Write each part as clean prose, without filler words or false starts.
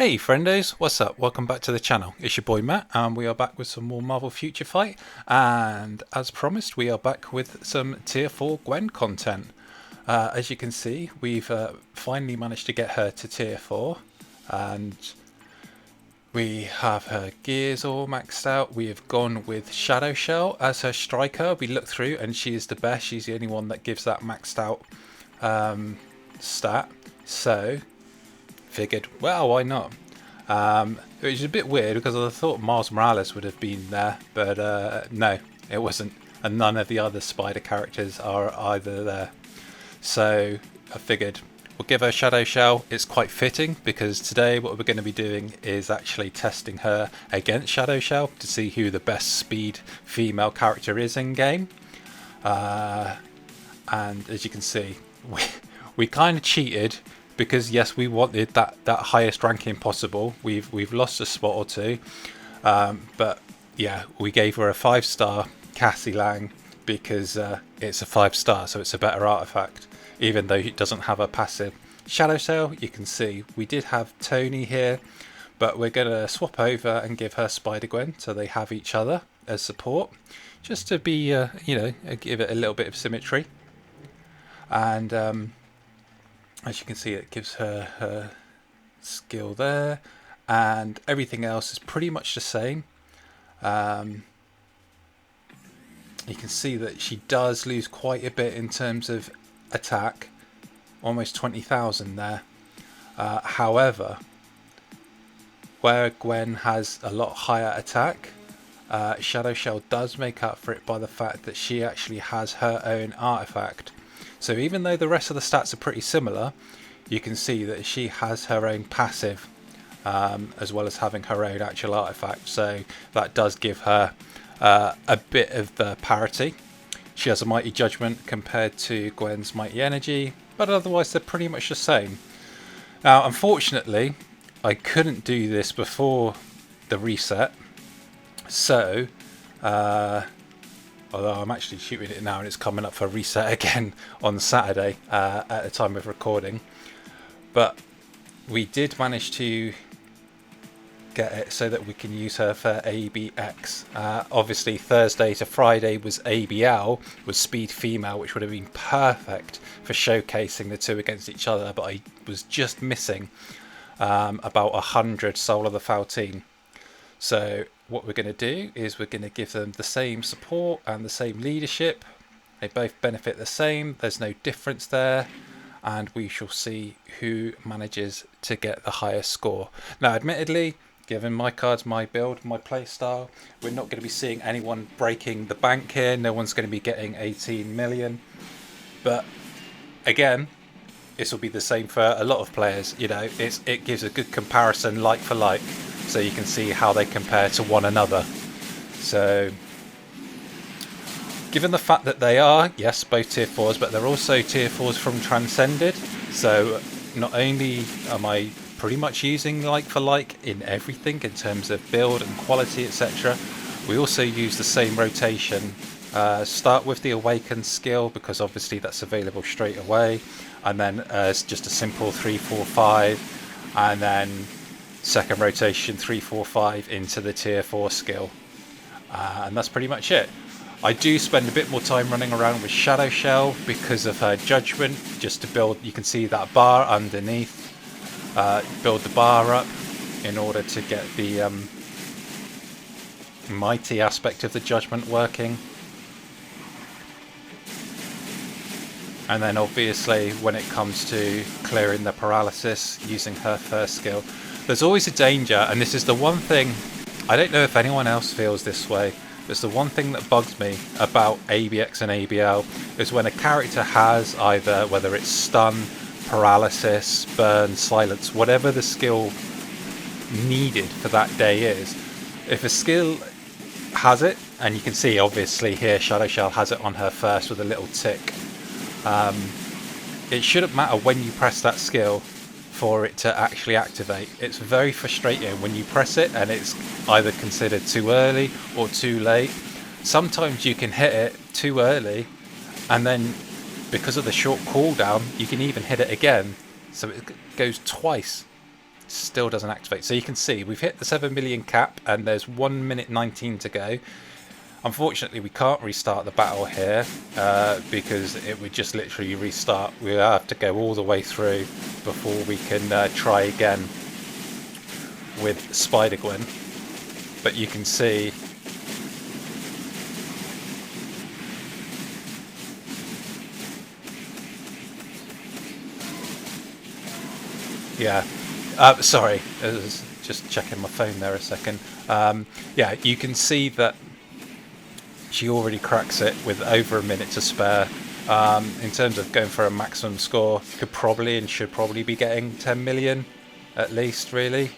Hey friendos, what's up? Welcome back to the channel. It's your boy Matt and we are back with some more Marvel Future Fight, and as promised we are back with some tier 4 Gwen content. As you can see, we've finally managed to get her to tier 4 and we have her gears all maxed out. We have gone with Shadowshell as her striker. We looked through and she is the best. She's the only one that gives that maxed out stat, so figured, well, why not? It was a bit weird because I thought Miles Morales would have been there, but no, it wasn't, and none of the other spider characters are either there. So I figured we'll give her Shadowshell. It's quite fitting because today what we're going to be doing is actually testing her against Shadowshell to see who the best speed female character is in game. And as you can see, we kind of cheated, because yes, we wanted that highest ranking possible. We've lost a spot or two, but yeah, we gave her a 5-star Cassie Lang because it's a 5-star, so it's a better artifact, even though it doesn't have a passive. Shadowshell, you can see we did have Tony here, but we're gonna swap over and give her Spidergwen so they have each other as support, just to be give it a little bit of symmetry. And as you can see, it gives her her skill there, and everything else is pretty much the same. You can see that she does lose quite a bit in terms of attack, almost 20,000 there. However, where Gwen has a lot higher attack, Shadowshell does make up for it by the fact that she actually has her own artifact. So even though the rest of the stats are pretty similar, you can see that she has her own passive, as well as having her own actual artifact. So that does give her a bit of the parity. She has a Mighty Judgment compared to Gwen's Mighty Energy, but otherwise they're pretty much the same. Now, unfortunately, I couldn't do this before the reset, so although I'm actually shooting it now and it's coming up for reset again on Saturday at the time of recording. But we did manage to get it so that we can use her for ABX. Obviously Thursday to Friday was ABL, was speed female, which would have been perfect for showcasing the two against each other, but I was just missing about 100 Soul of the Foul team. So what we're going to do is we're going to give them the same support and the same leadership. They both benefit the same, there's no difference there, and we shall see who manages to get the highest score. Now admittedly, given my cards, my build, my play style, we're not going to be seeing anyone breaking the bank here. No one's going to be getting 18 million, but again, this will be the same for a lot of players. You know, it gives a good comparison like for like, so you can see how they compare to one another. So given the fact that they are, yes, both tier 4s, but they're also tier 4s from Transcended, so not only am I pretty much using like for like in everything in terms of build and quality, etc., we also use the same rotation. Start with the Awaken skill because obviously that's available straight away, and then it's just a simple 3-4-5, and then second rotation 3-4-5 into the tier 4 skill, and that's pretty much it. I do spend a bit more time running around with Shadowshell because of her judgment, just to build, you can see that bar underneath, build the bar up in order to get the mighty aspect of the judgment working. And then obviously when it comes to clearing the paralysis using her first skill, there's always a danger, and this is the one thing, I don't know if anyone else feels this way, but it's the one thing that bugs me about ABX and ABL, is when a character has either, whether it's stun, paralysis, burn, silence, whatever the skill needed for that day is, if a skill has it, and you can see obviously here Shadowshell has it on her first with a little tick, it shouldn't matter when you press that skill for it to actually activate. It's very frustrating when you press it and it's either considered too early or too late. Sometimes you can hit it too early, and then because of the short cooldown you can even hit it again, so it goes twice. still doesn't activate. So you can see we've hit the 7 million cap and there's 1 minute 19 to go. Unfortunately, we can't restart the battle here because it would just literally restart. We have to go all the way through before we can try again with Spidergwen. But you can see yeah, sorry, I was just checking my phone there a second. Yeah, you can see that she already cracks it with over a minute to spare. In terms of going for a maximum score, could probably and should probably be getting 10 million at least, really.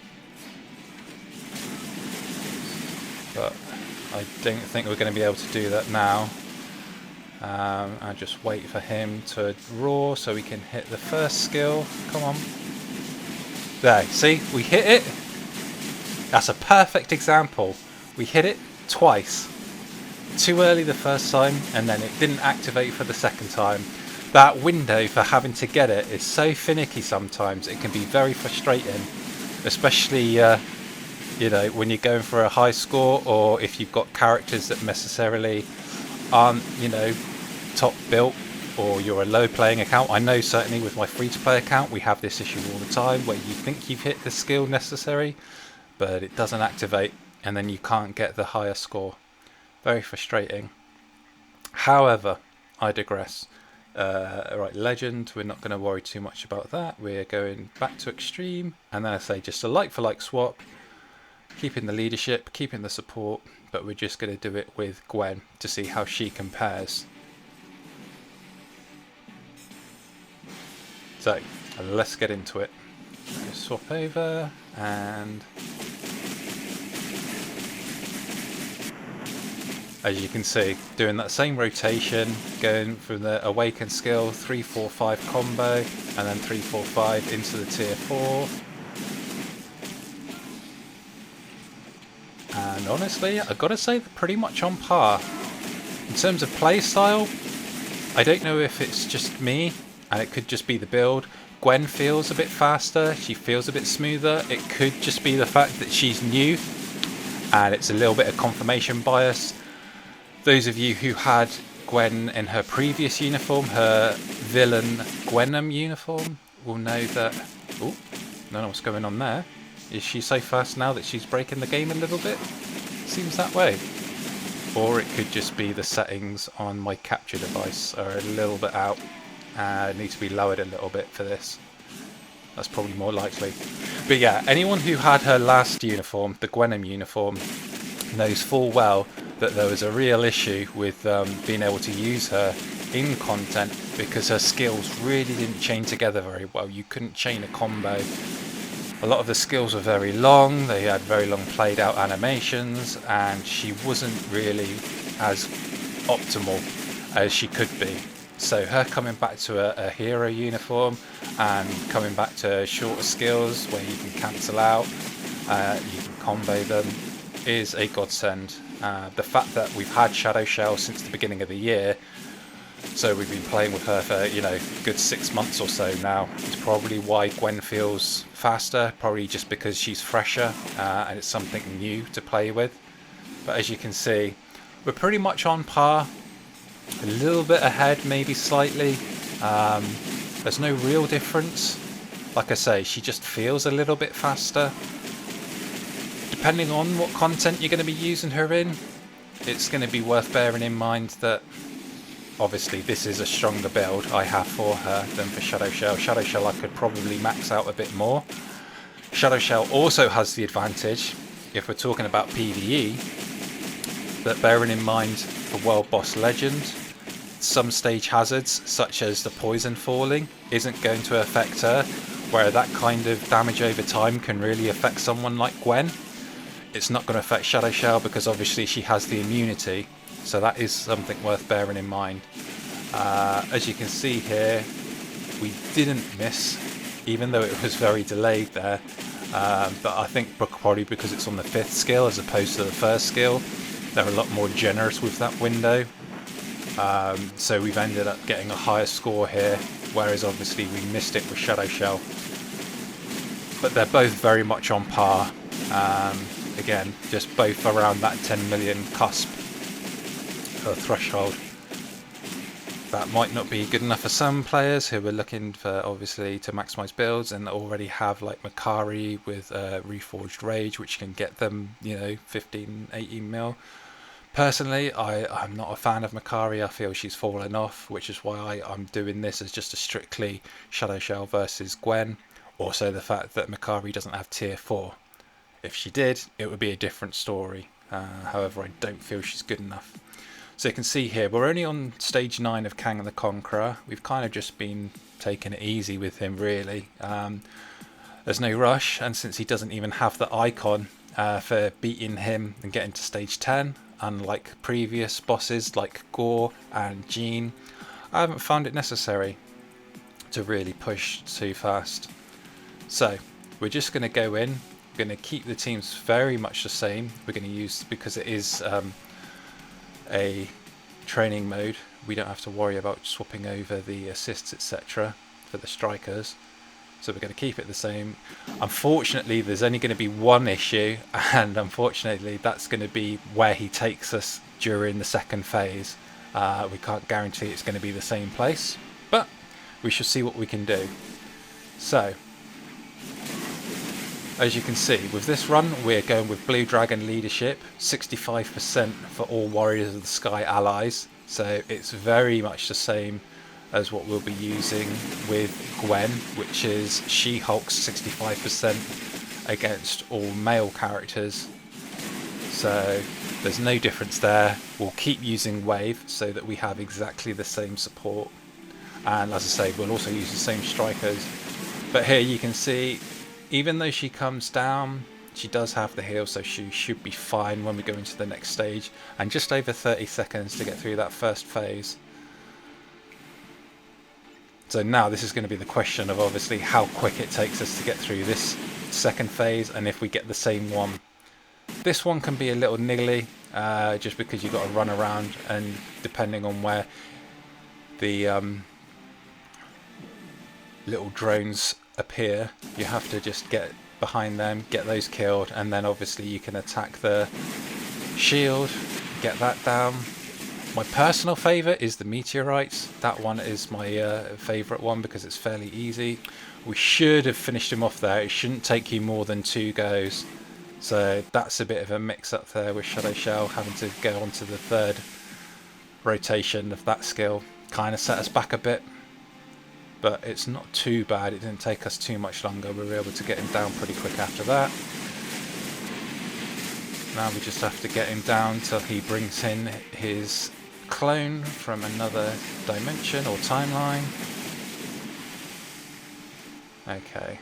But I don't think we're going to be able to do that now. I'll just wait for him to roar so we can hit the first skill. Come on. There, see, we hit it. That's a perfect example. We hit it twice. Too early the first time, and then it didn't activate for the second time. That window for having to get it is so finicky sometimes. It can be very frustrating, especially you know, when you're going for a high score, or if you've got characters that necessarily aren't, you know, top built, or you're a low playing account. I know certainly with my free to play account we have this issue all the time where you think you've hit the skill necessary but it doesn't activate and then you can't get the higher score. Very frustrating. However, I digress. Right, legend, we're not going to worry too much about that. We're going back to extreme, and then I say just a like for like swap, keeping the leadership, keeping the support, but we're just going to do it with Gwen to see how she compares. So let's get into it. Just swap over, and as you can see, doing that same rotation, going from the awaken skill 3-4-5 combo, and then 3-4-5 into the tier 4. And honestly, I've got to say they're pretty much on par. In terms of play style, I don't know if it's just me, and it could just be the build. Gwen feels a bit faster, she feels a bit smoother. It could just be the fact that she's new, and it's a little bit of confirmation bias. Those of you who had Gwen in her previous uniform, her villain Gwenum uniform, will know that... Oh, don't know what's going on there. Is she so fast now that she's breaking the game a little bit? Seems that way. Or it could just be the settings on my capture device are a little bit out. Need to be lowered a little bit for this. That's probably more likely. But yeah, anyone who had her last uniform, the Gwenum uniform, knows full well that there was a real issue with being able to use her in content because her skills really didn't chain together very well. You couldn't chain a combo. A lot of the skills were very long, they had very long played out animations, and she wasn't really as optimal as she could be. So her coming back to a hero uniform and coming back to shorter skills where you can cancel out, you can combo them, is a godsend. The fact that we've had Shadowshell since the beginning of the year, so we've been playing with her for, you know, a good 6 months or so now, is probably why Gwen feels faster, probably just because she's fresher and it's something new to play with. But as you can see, we're pretty much on par, a little bit ahead maybe slightly. There's no real difference. Like I say, she just feels a little bit faster. Depending on what content you're going to be using her in, it's going to be worth bearing in mind that obviously this is a stronger build I have for her than for Shadowshell. Shadowshell I could probably max out a bit more. Shadowshell also has the advantage, if we're talking about PVE, that bearing in mind for World Boss Legend, some stage hazards such as the poison falling isn't going to affect her, where that kind of damage over time can really affect someone like Gwen. It's not going to affect Shadowshell because obviously she has the immunity, so that is something worth bearing in mind. As you can see here, we didn't miss, even though it was very delayed there, but I think probably because it's on the 5th skill as opposed to the 1st skill, they're a lot more generous with that window. So we've ended up getting a higher score here, whereas obviously we missed it with Shadowshell. but they're both very much on par. Again, just both around that 10 million cusp or threshold. That might not be good enough for some players who are looking for, obviously, to maximize builds and already have like Makari with Reforged Rage, which can get them, you know, 15, 18 mil. Personally, I'm not a fan of Makari. I feel she's fallen off, which is why I'm doing this as just a strictly Shadowshell versus Gwen. Also the fact that Makari doesn't have tier 4. If she did, it would be a different story. However, I don't feel she's good enough. So you can see here, we're only on stage 9 of Kang the Conqueror. We've kind of just been taking it easy with him, really. There's no rush, and since he doesn't even have the icon for beating him and getting to stage 10, unlike previous bosses like Gore and Jean, I haven't found it necessary to really push too fast. So we're just going to go in, we're going to keep the teams very much the same. We're going to use, because it is a training mode, we don't have to worry about swapping over the assists, etc. for the strikers. So we're going to keep it the same. Unfortunately, there's only going to be one issue, and unfortunately that's going to be where he takes us during the second phase. We can't guarantee it's going to be the same place, but we shall see what we can do. So, as you can see, with this run we're going with Blue Dragon leadership, 65% for all Warriors of the Sky allies, so it's very much the same as what we'll be using with Gwen, which is She-Hulk's 65% against all male characters. So there's no difference there. We'll keep using Wave so that we have exactly the same support. And as I say, we'll also use the same strikers. But here you can see, even though she comes down, she does have the heal, so she should be fine when we go into the next stage. And just over 30 seconds to get through that first phase. So now this is going to be the question of obviously how quick it takes us to get through this second phase, and if we get the same one. This one can be a little niggly, just because you've got to run around, and depending on where the little drones appear, you have to just get behind them, get those killed, and then obviously you can attack the shield, get that down. My personal favourite is the meteorites. That one is my favourite one because it's fairly easy. We should have finished him off there. It shouldn't take you more than 2 goes. So that's a bit of a mix up there with Shadowshell having to go on to the 3rd rotation of that skill. Kind of set us back a bit. But it's not too bad. It didn't take us too much longer. We were able to get him down pretty quick after that. Now we just have to get him down till he brings in his clone from another dimension or timeline. Okay,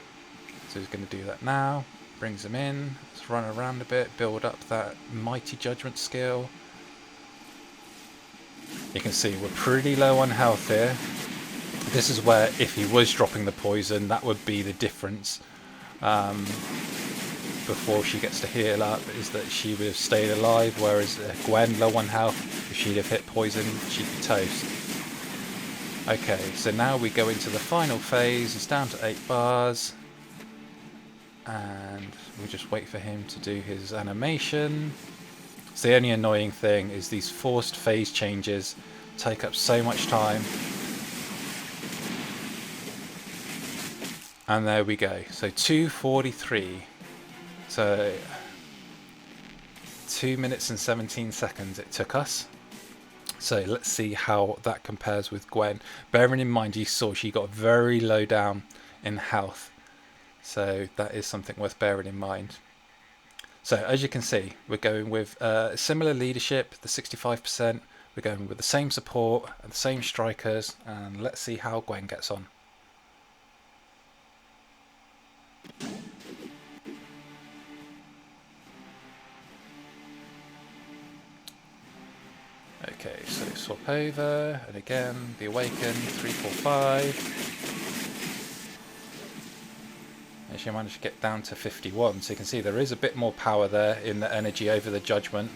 so he's going to do that now. Brings him in. Let's run around a bit, build up that mighty judgment skill. You can see we're pretty low on health here. This is where, if he was dropping the poison, that would be the difference. Before she gets to heal up, is that she would have stayed alive, whereas Gwen, low on health, if she'd have hit poison, she'd be toast. Okay, so now we go into the final phase. It's down to 8 bars, and we just wait for him to do his animation. So the only annoying thing is these forced phase changes take up so much time. And there we go. So 2:43. So 2 minutes and 17 seconds it took us. So let's see how that compares with Gwen. Bearing in mind, you saw she got very low down in health. So that is something worth bearing in mind. So as you can see, we're going with similar leadership, the 65%. We're going with the same support and the same strikers. And let's see how Gwen gets on. Okay, so swap over, and again, the Awaken, 3, 4, 5. And she managed to get down to 51, so you can see there is a bit more power there in the energy over the judgment.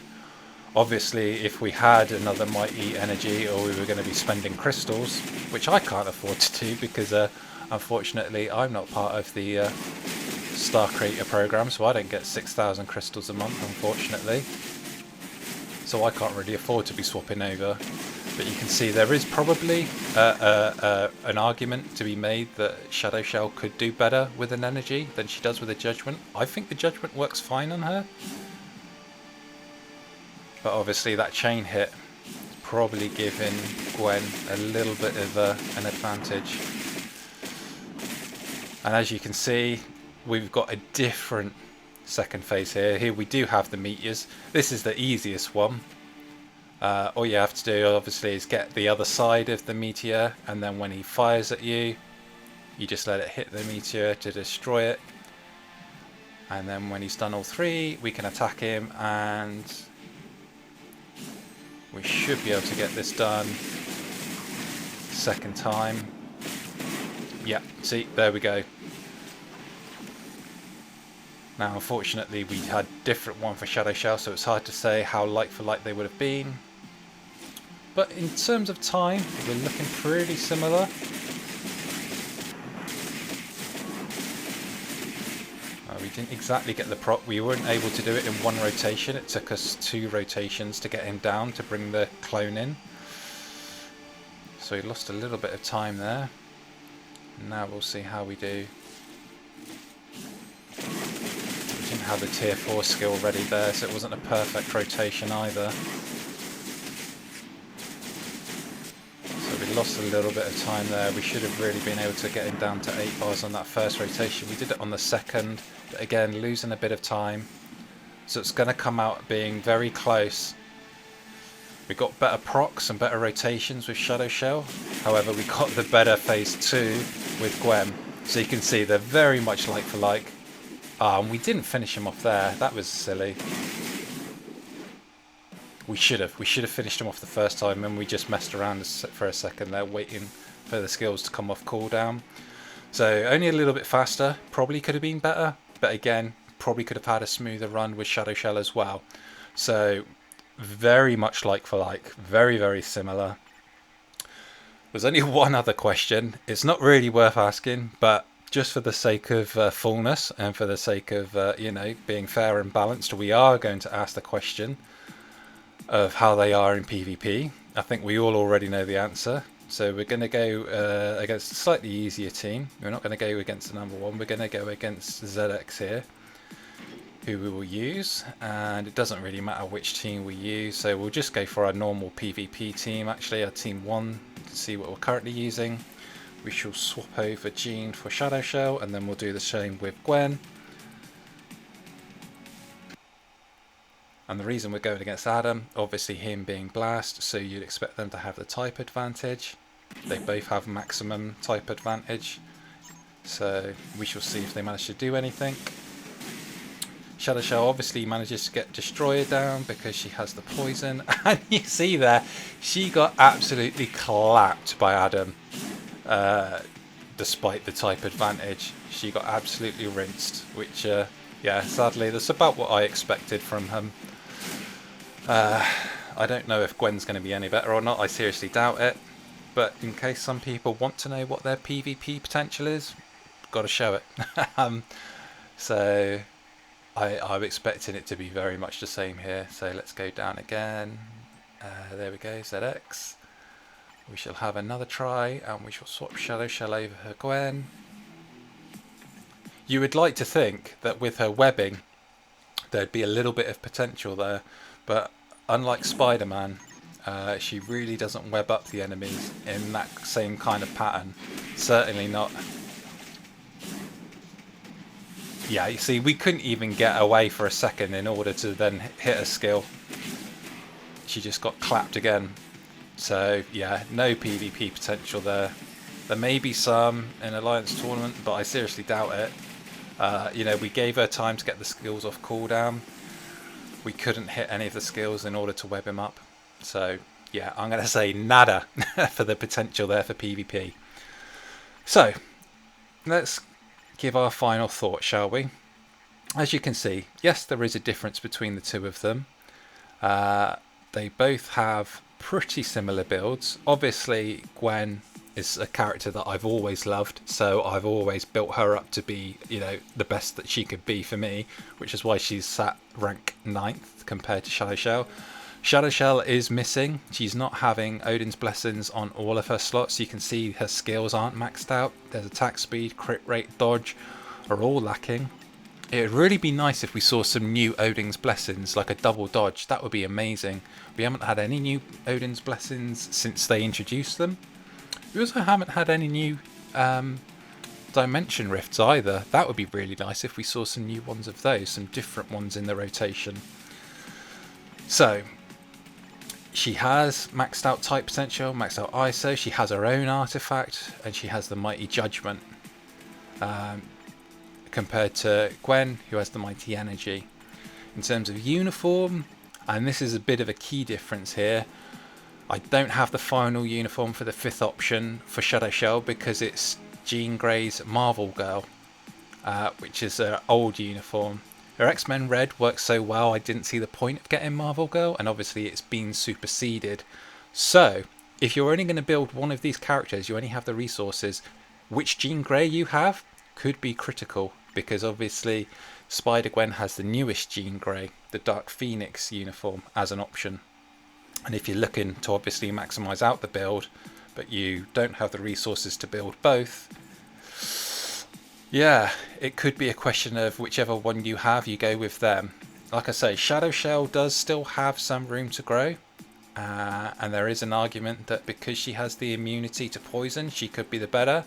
Obviously, if we had another mighty energy, or we were going to be spending crystals, which I can't afford to do because unfortunately I'm not part of the Star Creator program, so I don't get 6,000 crystals a month, unfortunately. So I can't really afford to be swapping over. But you can see there is probably an argument to be made that Shadowshell could do better with an energy than she does with a judgment. I think the judgment works fine on her. But obviously that chain hit is probably giving Gwen a little bit of an advantage. And as you can see, we've got a different second phase here. Here we do have the meteors. This is the easiest one. All you have to do obviously is get the other side of the meteor, and then when he fires at you, you just let it hit the meteor to destroy it. And then when he's done all three, we can attack him, and we should be able to get this done second time. Yeah, see, there we go. Now unfortunately we had a different one for Shadowshell, so it's hard to say how like for like they would have been. But in terms of time, we're looking pretty similar. We didn't exactly get the proc. We weren't able to do it in one rotation. It took us 2 rotations to get him down to bring the clone in. So we lost a little bit of time there. Now we'll see how we do. We didn't have the tier 4 skill ready there, so it wasn't a perfect rotation either. So we lost a little bit of time there. We should have really been able to get him down to 8 bars on that first rotation. We did it on the second, but again losing a bit of time. So it's going to come out being very close. We got better procs and better rotations with Shadowshell. However, we got the better phase 2 with Gwen. So you can see they're very much like for like. And we didn't finish him off there. That was silly. We should have finished him off the first time, and we just messed around for a second there, waiting for the skills to come off cooldown. So only a little bit faster. Probably could have been better, but again, probably could have had a smoother run with Shadowshell as well. So very much like for like, very, very similar. There's only one other question. It's not really worth asking, but just for the sake of fullness and for the sake of you know, being fair and balanced, we are going to ask the question of how they are in PvP. I think we all already know the answer. So we're going to go against a slightly easier team. We're not going to go against the number one. We're going to go against ZX here, who we will use, and it doesn't really matter which team we use, so we'll just go for our normal PvP team, actually our team 1, to see what we're currently using. We shall swap over Jean for Shadowshell, and then we'll do the same with Gwen. And the reason we're going against Adam, obviously him being Blast, so you'd expect them to have the type advantage. They both have maximum type advantage, so we shall see if they manage to do anything. Shadowshell obviously manages to get Destroyer down because she has the poison, and you see there, she got absolutely clapped by Adam. Despite the type advantage, she got absolutely rinsed, which yeah, sadly that's about what I expected from him. I don't know if Gwen's going to be any better or not, I seriously doubt it, but in case some people want to know what their PvP potential is, got to show it. So I'm expecting it to be very much the same here. So let's go down again. There we go, ZX. We shall have another try, and we shall swap Shadowshell over her Gwen. You would like to think that with her webbing there'd be a little bit of potential there, but unlike Spider-Man, she really doesn't web up the enemies in that same kind of pattern. Certainly not. Yeah, you see, we couldn't even get away for a second in order to then hit a skill. She just got clapped again. So yeah, no PvP potential there. There may be some in Alliance tournament, but I seriously doubt it. You know, we gave her time to get the skills off cooldown. We couldn't hit any of the skills in order to web him up. So yeah, I'm going to say nada for the potential there for PvP. So let's give our final thought, shall we? As you can see, yes, there is a difference between the two of them. They both have pretty similar builds. Obviously, Gwen is a character that I've always loved, so I've always built her up to be, you know, the best that she could be for me, which is why she's sat rank 9th compared to Shadowshell. Shadowshell is missing. She's not having Odin's Blessings on all of her slots. You can see her skills aren't maxed out. There's attack speed, crit rate, dodge are all lacking. It would really be nice if we saw some new Odin's Blessings, like a double dodge. That would be amazing. We haven't had any new Odin's Blessings since they introduced them. We also haven't had any new Dimension Rifts either. That would be really nice if we saw some new ones of those, some different ones in the rotation. So, she has maxed out type potential, maxed out ISO, she has her own artifact, and she has the Mighty Judgment. Compared to Gwen, who has the Mighty Energy. In terms of uniform, and this is a bit of a key difference here, I don't have the final uniform for the 5th option for Shadowshell because it's Jean Grey's Marvel Girl, which is her old uniform. Her X-Men Red works so well, I didn't see the point of getting Marvel Girl, and obviously it's been superseded. So, if you're only going to build one of these characters, you only have the resources, which Jean Grey you have could be critical, because obviously Spider-Gwen has the newest Jean Grey, the Dark Phoenix uniform, as an option. And if you're looking to obviously maximise out the build, but you don't have the resources to build both, yeah, it could be a question of whichever one you have, you go with them. Like I say, Shadowshell does still have some room to grow, and there is an argument that because she has the immunity to poison, she could be the better.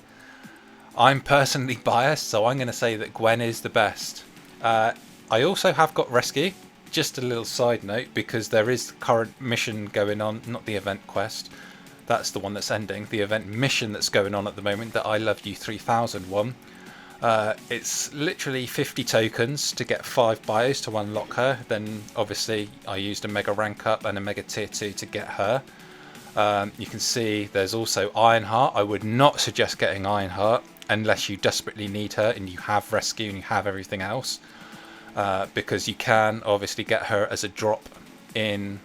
I'm personally biased, so I'm going to say that Gwen is the best. I also have got Rescue, just a little side note, because there is the current mission going on, not the event quest, that's the one that's ending, the event mission that's going on at the moment, that I Love You 3000 one. It's literally 50 tokens to get 5 bios to unlock her. Then obviously I used a mega rank up and a mega tier 2 to get her. You can see there's also Ironheart. I would not suggest getting Ironheart unless you desperately need her and you have Rescue and you have everything else, because you can obviously get her as a drop in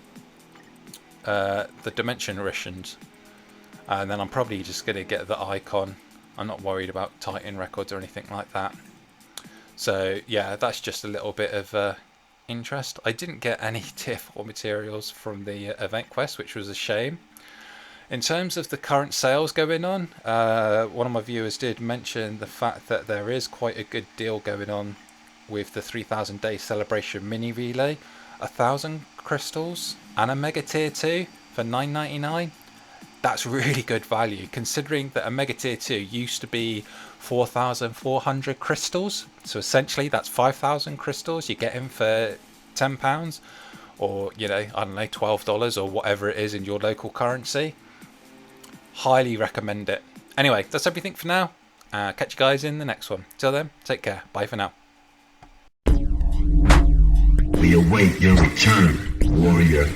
the Dimension Rations, and then I'm probably just going to get the Icon. I'm not worried about Titan records or anything like that. So yeah, that's just a little bit of interest. I didn't get any tier 4 materials from the event quest, which was a shame. In terms of the current sales going on, one of my viewers did mention the fact that there is quite a good deal going on with the 3000 day celebration mini relay. 1,000 crystals and a mega tier 2 for $9.99. That's really good value, considering that a mega tier 2 used to be 4,400 crystals. So essentially that's 5,000 crystals you get in for £10, or, you know, I don't know, $12 or whatever it is in your local currency. Highly recommend it. Anyway, that's everything for now. Catch you guys in the next one. Till then, take care. Bye for now. We await your return, warrior.